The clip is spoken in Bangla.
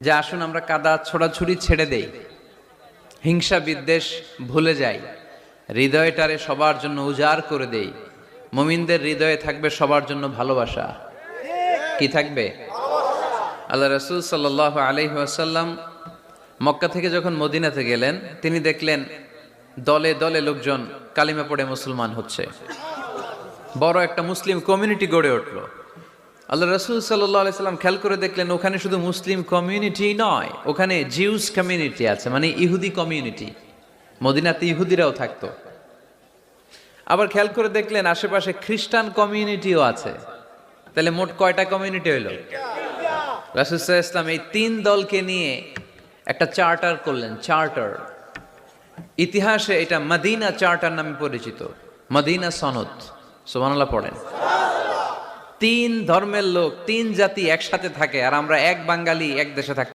যে আসুন আমরা কাদা ছোড়াছুড়ি ছেড়ে দেই, হিংসা বিদ্বেষ ভুলে যাই, হৃদয়টারে সবার জন্য উজাড় করে দেই। মুমিনদের হৃদয়ে থাকবে সবার জন্য ভালোবাসা। কি থাকবে? আল্লাহ রাসূল সাল্লাল্লাহু আলাইহি ওয়াসাল্লাম মক্কা থেকে যখন মদিনাতে গেলেন, তিনি দেখলেন দলে দলে লোকজন কালিমা পড়ে মুসলমান হচ্ছে। বড় একটা মুসলিম কমিউনিটি গড়ে উঠলো। আল্লাহ রাসূল সাল্লাল্লাহু আলাইহি সাল্লাম খেয়াল করে দেখলেন ওখানে শুধু মুসলিম কমিউনিটি নয়, ওখানে জিউস কমিউনিটি আছে, মানে ইহুদি কমিউনিটি। মদিনাতে ইহুদিরাও থাকতো। আবার খেয়াল করে দেখলেন আশেপাশে খ্রিস্টান কমিউনিটিও আছে। তাহলে মোট কয়টা কমিউনিটি হইলো? রাসূল সাল্লাল্লাহু আলাইহি ওয়াসাল্লাম এই তিন দলকে নিয়ে একটা চার্টার করলেন। চার্টার ইতিহাসে এটা মদিনা চার্টার নামে পরিচিত, মদিনা সনদ। সুবহানাল্লাহ পড়েন। তিন ধর্মের লোক, তিন জাতি একসাথে থাকে, আর আমরা এক বাঙালি এক দেশে থাকি।